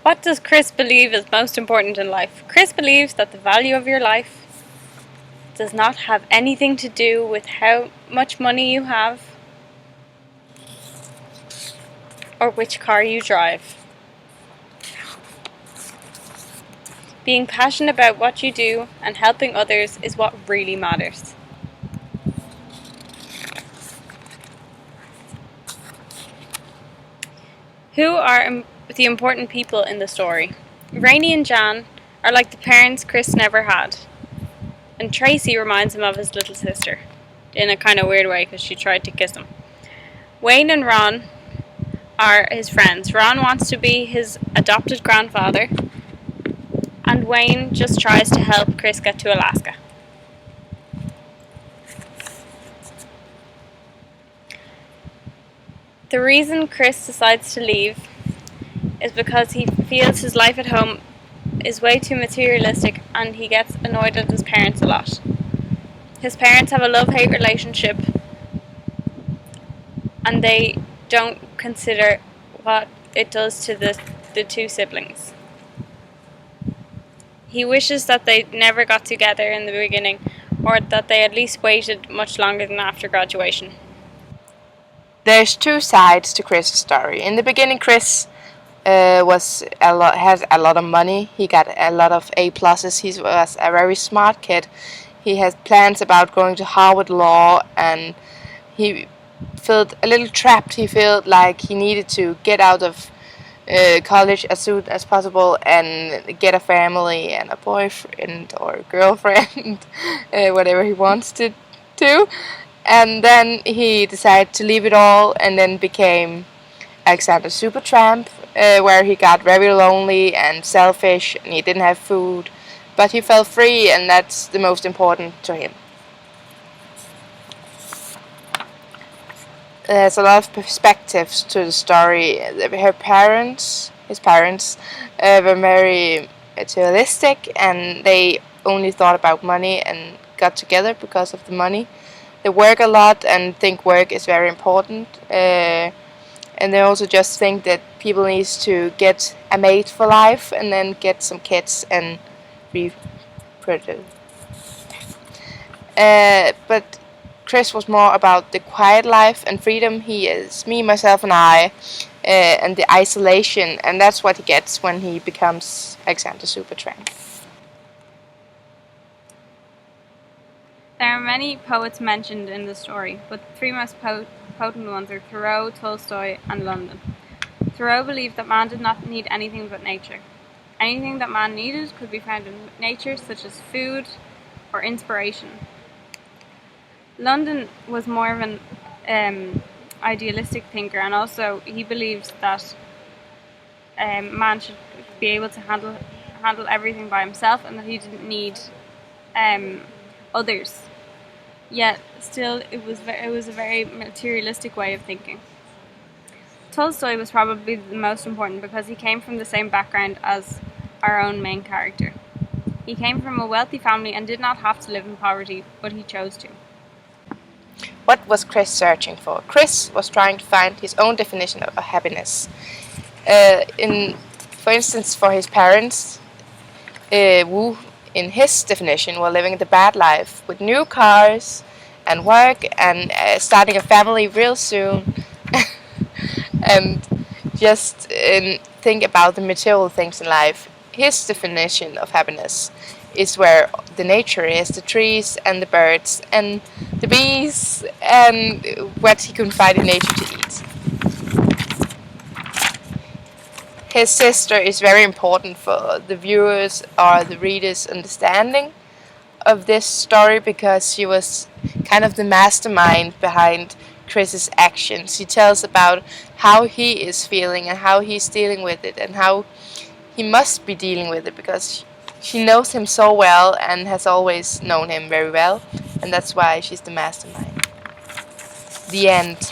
What does Chris believe is most important in life? Chris believes that the value of your life does not have anything to do with how much money you have or which car you drive. Being passionate about what you do and helping others is what really matters. Who are the important people in the story? Rainey and Jan are like the parents Chris never had. And Tracy reminds him of his little sister, in a kind of weird way because she tried to kiss him. Wayne and Ron are his friends. Ron wants to be his adopted grandfather, and Wayne just tries to help Chris get to Alaska. The reason Chris decides to leave is because he feels his life at home is way too materialistic and he gets annoyed at his parents a lot. His parents have a love-hate relationship and they don't consider what it does to the two siblings. He wishes that they never got together in the beginning, or that they at least waited much longer than after graduation. There's two sides to Chris' story. In the beginning, Chris has a lot of money. He got a lot of A pluses. He was a very smart kid. He had plans about going to Harvard Law, and he felt a little trapped. He felt like he needed to get out of college as soon as possible and get a family and a boyfriend or a girlfriend, whatever he wants to do. And then he decided to leave it all and then became Alexander Supertramp, where he got very lonely and selfish and he didn't have food, but he felt free, and that's the most important to him. There's a lot of perspectives to the story. His parents, were very materialistic, and they only thought about money and got together because of the money. They work a lot and think work is very important, and they also just think that people need to get a mate for life and then get some kids and reproduce. But Chris was more about the quiet life and freedom. He is me, myself, and I, and the isolation, and that's what he gets when he becomes Alexander Supertramp. There are many poets mentioned in the story, but the three most potent ones are Thoreau, Tolstoy, and London. Thoreau believed that man did not need anything but nature. Anything that man needed could be found in nature, such as food or inspiration. London was more of an idealistic thinker, and also he believed that man should be able to handle everything by himself, and that he didn't need others. Yet still, it was a very materialistic way of thinking. Tolstoy was probably the most important because he came from the same background as our own main character. He came from a wealthy family and did not have to live in poverty, but he chose to. What was Chris searching for? Chris was trying to find his own definition of happiness. For instance, for his parents, Wu, in his definition, were living the bad life with new cars and work and starting a family real soon, and just think about the material things in life. His definition of happiness is where the nature is, the trees and the birds and the bees and what he can find in nature to eat. His sister is very important for the viewers or the readers' understanding of this story because she was kind of the mastermind behind Chris's actions. She tells about how he is feeling and how he's dealing with it and how he must be dealing with it because she knows him so well and has always known him very well, and that's why she's the mastermind. The end.